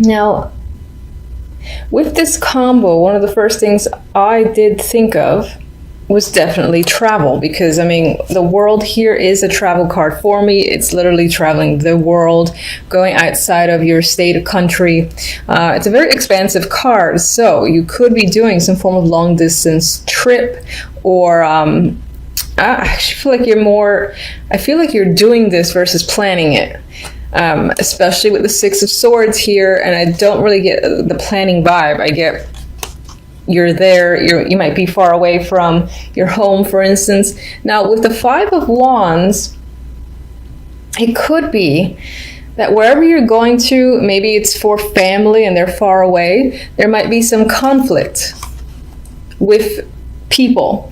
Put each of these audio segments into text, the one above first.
Now, with this combo, one of the first things I did think of was definitely travel, because I mean, the world here is a travel card for me. It's literally traveling the world, going outside of your state or country. It's a very expansive card, so you could be doing some form of long distance trip, or I actually feel like you're doing this versus planning it. Especially with the Six of Swords here, and I don't really get the planning vibe. I get you're there, you might be far away from your home, for instance. Now, with the Five of Wands, it could be that wherever you're going to, maybe it's for family and they're far away, there might be some conflict with people,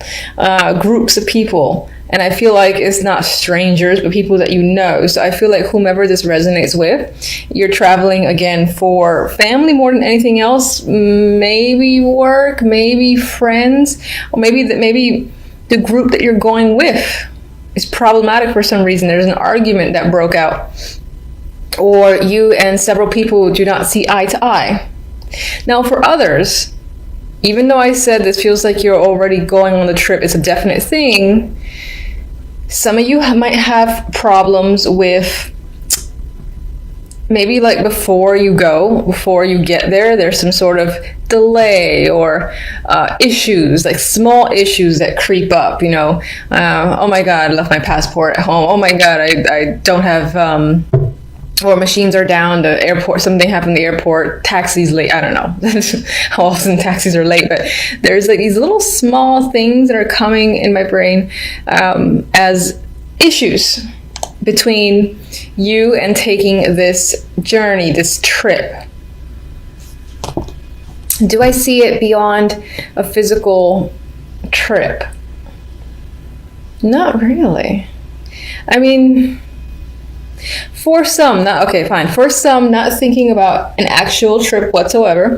groups of people. And I feel like it's not strangers, but people that you know. So I feel like whomever this resonates with, you're traveling again for family more than anything else. Maybe work, maybe friends, or maybe the group that you're going with is problematic for some reason. There's an argument that broke out, or you and several people do not see eye to eye. Now, for others, even though I said this feels like you're already going on the trip, it's a definite thing. Some of you might have problems with maybe like before you get there, there's some sort of delay or issues, like small issues that creep up, you know. Oh my God, I left my passport at home. Oh my God, I don't have... or machines are down, the airport, something happened at the airport, taxis late, I don't know how often taxis are late, but there's like these little small things that are coming in my brain as issues between you and taking this journey, this trip. Do I see it beyond a physical trip? Not really. I mean, for some, for some, not thinking about an actual trip whatsoever.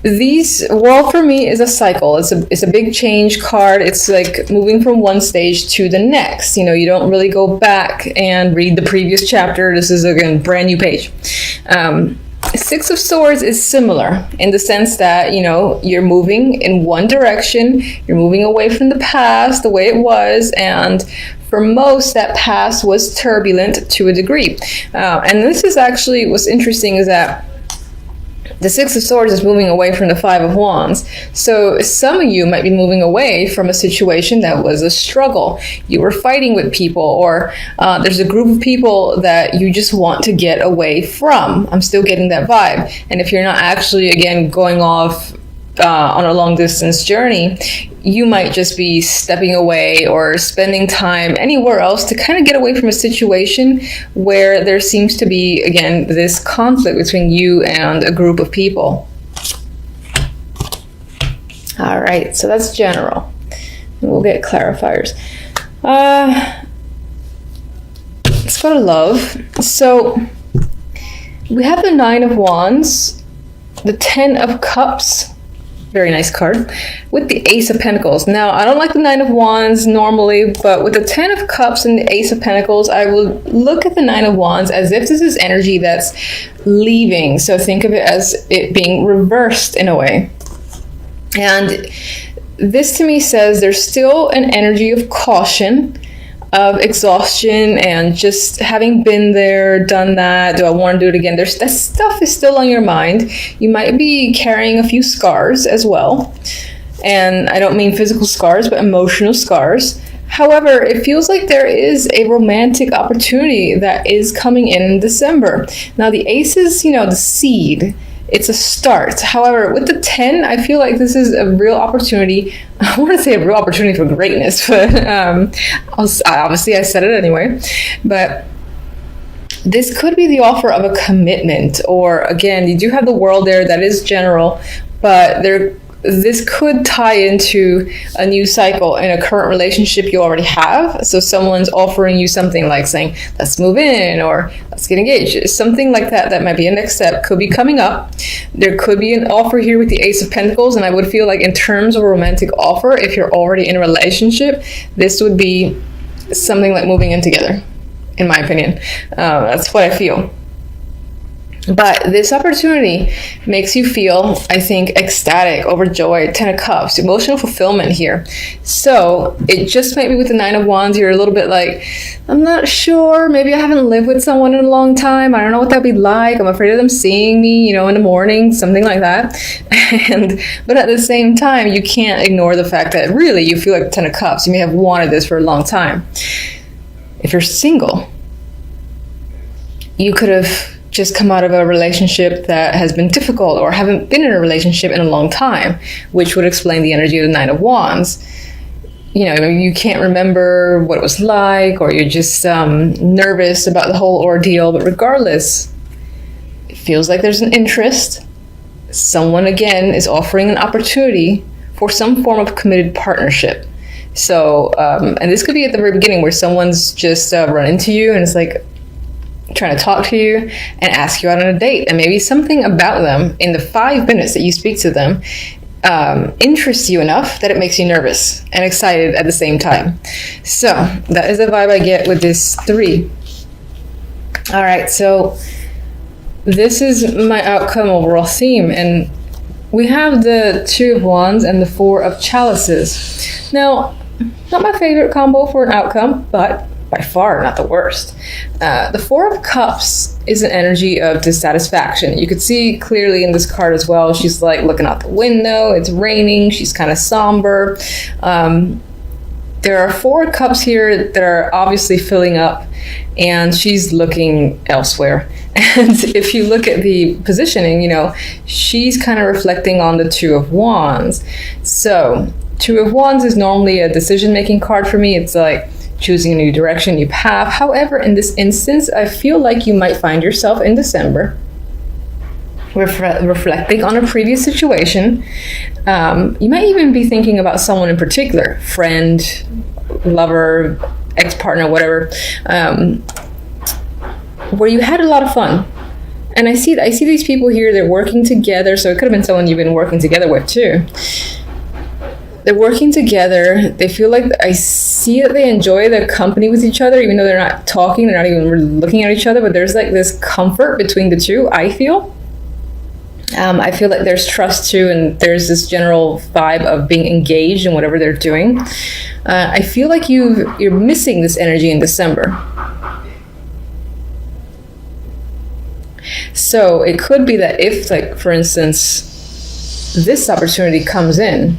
For me, is a cycle. It's a big change card. It's like moving from one stage to the next. You know, you don't really go back and read the previous chapter. This is, again, brand new page. Six of Swords is similar in the sense that, you know, you're moving in one direction. You're moving away from the past, the way it was, and for most, that past was turbulent to a degree. And this is actually, what's interesting is that the Six of Swords is moving away from the Five of Wands. So some of you might be moving away from a situation that was a struggle. You were fighting with people, or there's a group of people that you just want to get away from. I'm still getting that vibe. And if you're not actually, again, going off on a long distance journey, you might just be stepping away or spending time anywhere else to kind of get away from a situation where there seems to be, again, this conflict between you and a group of people. All right, so that's general. We'll get clarifiers. Let's go to love. So we have the Nine of Wands, the Ten of Cups, very nice card, with the Ace of Pentacles. Now, I don't like the Nine of Wands normally, but with the Ten of Cups and the Ace of Pentacles, I will look at the Nine of Wands as if this is energy that's leaving. So think of it as it being reversed in a way. And this to me says there's still an energy of caution, of exhaustion, and just having been there, done that, do I want to do it again? That stuff is still on your mind. You might be carrying a few scars as well. And I don't mean physical scars, but emotional scars. However, it feels like there is a romantic opportunity that is coming in December. Now, the Ace is, you know, the seed. It's a start. However, with the 10, I feel like this is a real opportunity. I want to say a real opportunity for greatness, but obviously I said it anyway. But this could be the offer of a commitment, or again, you do have the World there, that is general, but this could tie into a new cycle in a current relationship you already have. So someone's offering you something like saying, let's move in, or let's get engaged. Something like that might be a next step, could be coming up. There could be an offer here with the Ace of Pentacles, and I would feel like in terms of a romantic offer, if you're already in a relationship, this would be something like moving in together, in my opinion. That's what I feel. But this opportunity makes you feel, I think, ecstatic, overjoyed, 10 of Cups, emotional fulfillment here. So it just might be with the 9 of Wands, you're a little bit like, I'm not sure. Maybe I haven't lived with someone in a long time. I don't know what that'd be like. I'm afraid of them seeing me, in the morning, something like that. But at the same time, you can't ignore the fact that really you feel like the 10 of Cups. You may have wanted this for a long time. If you're single, you could have just come out of a relationship that has been difficult or haven't been in a relationship in a long time, which would explain the energy of the 9 of Wands. You can't remember what it was like, or you're just nervous about the whole ordeal. But regardless, it feels like there's an interest. Someone, again, is offering an opportunity for some form of committed partnership. So, and this could be at the very beginning where someone's just run into you and it's like, trying to talk to you and ask you out on a date, and maybe something about them in the 5 minutes that you speak to them interests you enough that it makes you nervous and excited at the same time. So that is the vibe I get with this 3. All right, so this is my outcome overall theme, and we have the 2 of Wands and the 4 of Chalices. Now, not my favorite combo for an outcome, but by far not the worst. The 4 of Cups is an energy of dissatisfaction. You could see clearly in this card as well. She's like looking out the window. It's raining. She's kind of somber. There are 4 cups here that are obviously filling up, and she's looking elsewhere. And if you look at the positioning, she's kind of reflecting on the 2 of Wands. So 2 of Wands is normally a decision-making card for me. It's like choosing a new direction, new path. However, in this instance, I feel like you might find yourself in December reflecting on a previous situation. You might even be thinking about someone in particular, friend, lover, ex-partner, whatever, where you had a lot of fun. And I see these people here, they're working together, so it could have been someone you've been working together with too. They're working together. They feel like, I see that they enjoy their company with each other, even though they're not talking, they're not even really looking at each other, but there's like this comfort between the two, I feel. I feel like there's trust too, and there's this general vibe of being engaged in whatever they're doing. I feel like you're missing this energy in December. So it could be that if, like, for instance, this opportunity comes in,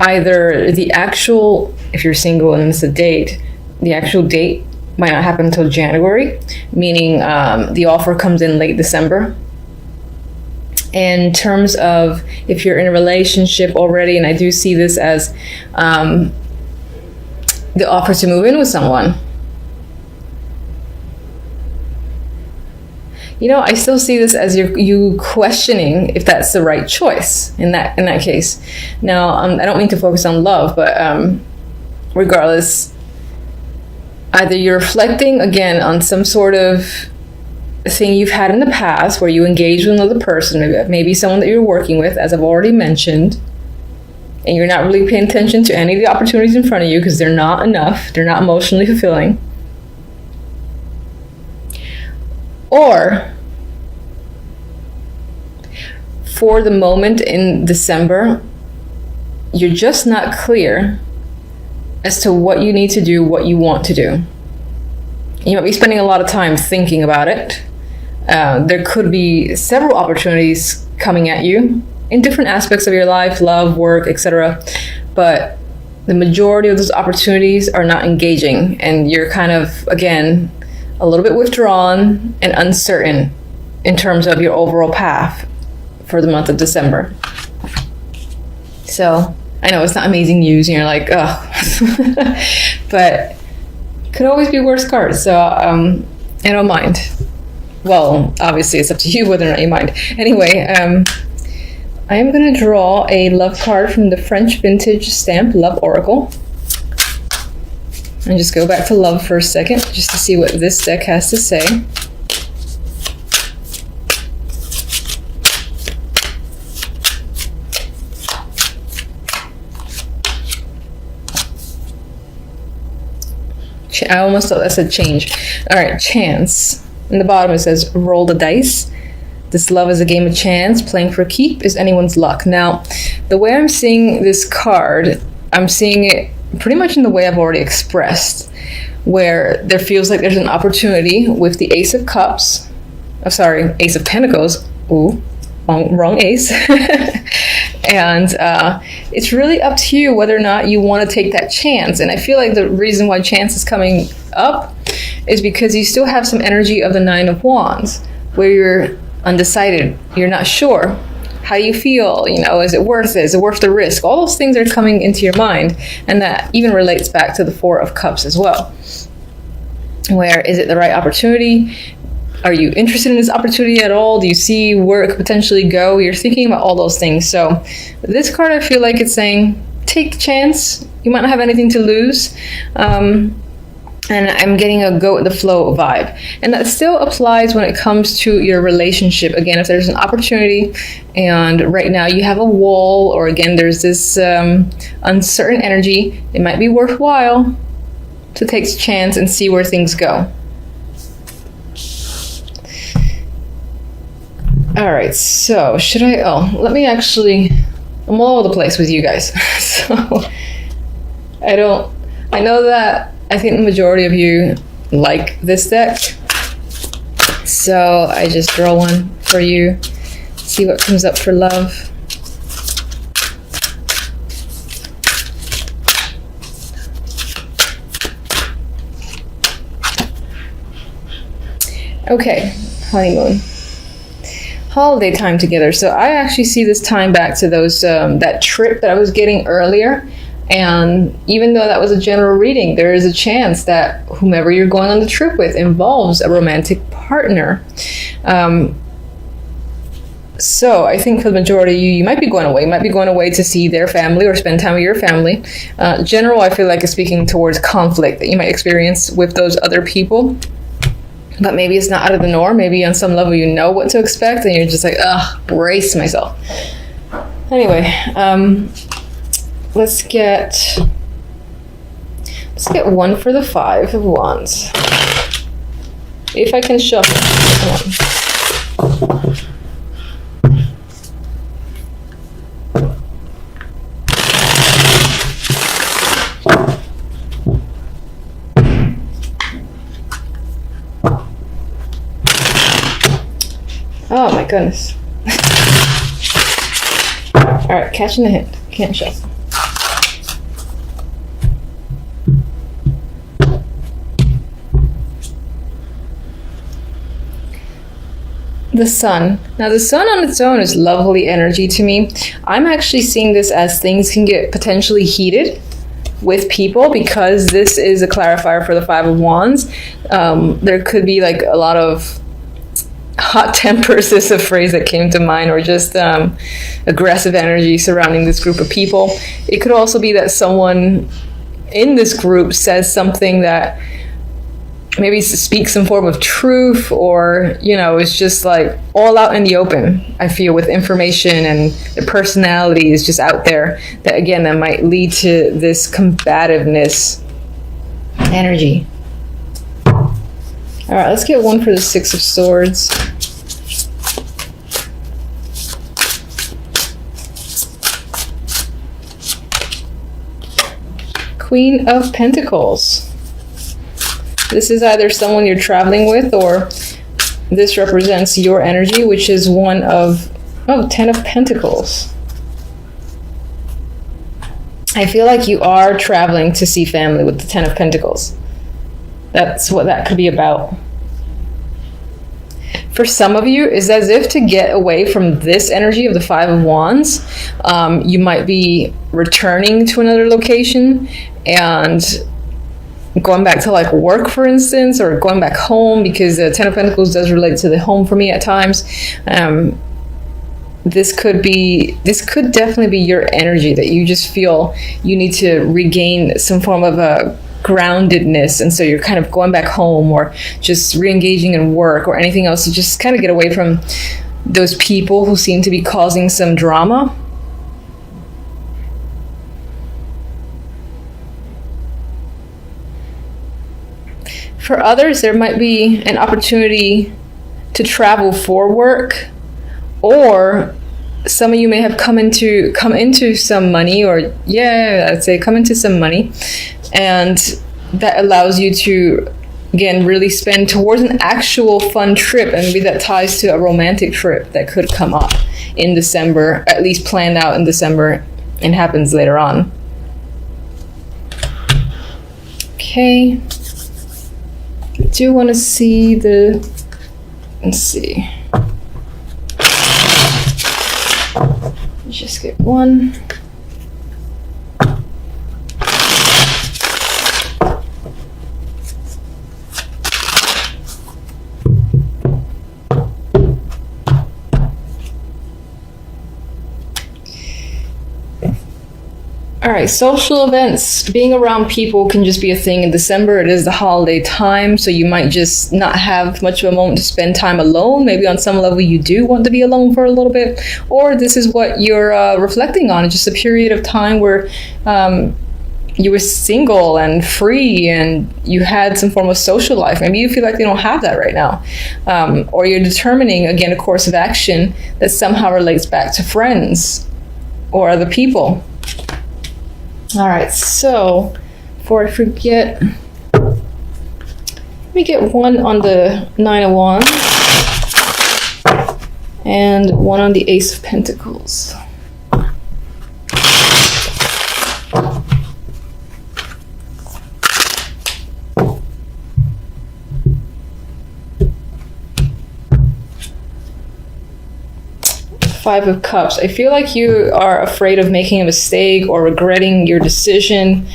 either the actual, if you're single and it's a date, the actual date might not happen until January, meaning the offer comes in late December. In terms of if you're in a relationship already, and I do see this as the offer to move in with someone, I still see this as you questioning if that's the right choice in that case. Now, I don't mean to focus on love, but regardless, either you're reflecting again on some sort of thing you've had in the past where you engaged with another person, maybe someone that you're working with, as I've already mentioned, and you're not really paying attention to any of the opportunities in front of you because they're not enough, they're not emotionally fulfilling. Or for the moment in December, you're just not clear as to what you need to do, what you want to do. You might be spending a lot of time thinking about it. There could be several opportunities coming at you in different aspects of your life, love, work, etc. But the majority of those opportunities are not engaging, and you're kind of, again, a little bit withdrawn and uncertain in terms of your overall path for the month of December. So I know it's not amazing news and you're like, oh, but could always be worse cards. So I don't mind. Well, obviously it's up to you whether or not you mind. Anyway, I am going to draw a love card from the French vintage stamp Love Oracle. And just go back to love for a second, just to see what this deck has to say. I almost thought that said change. All right, chance. In the bottom it says, roll the dice. This love is a game of chance. Playing for a keep is anyone's luck. Now, the way I'm seeing this card, I'm seeing it pretty much in the way I've already expressed, where there feels like there's an opportunity with the Ace of Cups. Oh, sorry, Ace of Pentacles. Ooh, wrong ace. And it's really up to you whether or not you want to take that chance. And I feel like the reason why chance is coming up is because you still have some energy of the Nine of Wands, where you're undecided, you're not sure. How you feel, you know, is it worth it? Is it worth the risk? All those things are coming into your mind, and that even relates back to the Four of Cups as well. Where is it the right opportunity? Are you interested in this opportunity at all? Do you see where it could potentially go? You're thinking about all those things. So this card, I feel like it's saying, take a chance. You might not have anything to lose. And I'm getting a go with the flow vibe. And that still applies when it comes to your relationship. Again, if there's an opportunity and right now you have a wall, or again, there's this uncertain energy, it might be worthwhile to take a chance and see where things go. All right, so should I, let me actually, I'm all over the place with you guys. So I know that I think the majority of you like this deck. So I just draw one for you, see what comes up for love. Okay, honeymoon. Holiday time together. So I actually see this time back to those that trip that I was getting earlier. And even though that was a general reading, there is a chance that whomever you're going on the trip with involves a romantic partner. So I think for the majority of you, you might be going away. You might be going away to see their family or spend time with your family. General, I feel like is speaking towards conflict that you might experience with those other people. But maybe it's not out of the norm. Maybe on some level you know what to expect and you're just like, brace myself. Anyway, let's get one for the Five of Wands. If I can shuffle. Come on. Oh my goodness. Alright, catching the hint. Can't shuffle. The Sun. Now the Sun on its own is lovely energy to me. I'm actually seeing this as things can get potentially heated with people because this is a clarifier for the Five of Wands. There could be like a lot of hot tempers is a phrase that came to mind, or just aggressive energy surrounding this group of people. It could also be that someone in this group says something that maybe speaks some form of truth, or it's just like all out in the open. I feel with information and their personality is just out there, that again that might lead to this combativeness energy. All right, let's get one for the Six of Swords. Queen of Pentacles. This is either someone you're traveling with, or this represents your energy, which is one of, Ten of Pentacles. I feel like you are traveling to see family with the Ten of Pentacles. That's what that could be about. For some of you, it's as if to get away from this energy of the Five of Wands, you might be returning to another location and going back to like work, for instance, or going back home, because the Ten of Pentacles does relate to the home for me at times. This could definitely be your energy, that you just feel you need to regain some form of a groundedness, and so you're kind of going back home or just re-engaging in work or anything else to just kind of get away from those people who seem to be causing some drama. For others, there might be an opportunity to travel for work, or some of you may have come into some money, or I'd say come into some money, and that allows you to, again, really spend towards an actual fun trip, and maybe that ties to a romantic trip that could come up in December, at least planned out in December, and happens later on. Okay. I do want to see let's see. Just get one. All right, social events, being around people can just be a thing in December. It is the holiday time, so you might just not have much of a moment to spend time alone. Maybe on some level you do want to be alone for a little bit, or this is what you're reflecting on. It's just a period of time where you were single and free and you had some form of social life. Maybe you feel like you don't have that right now. Or you're determining, again, a course of action that somehow relates back to friends or other people. All right, so before I forget, let me get one on the 9 of Wands and one on the Ace of Pentacles. Five of Cups. I feel like you are afraid of making a mistake or regretting your decision,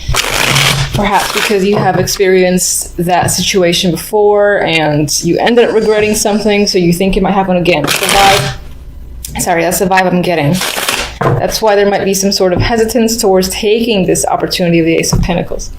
perhaps because you have experienced that situation before and you ended up regretting something, so you think it might happen again. That's the vibe. Sorry, that's the vibe I'm getting. That's why there might be some sort of hesitance towards taking this opportunity of the Ace of Pentacles.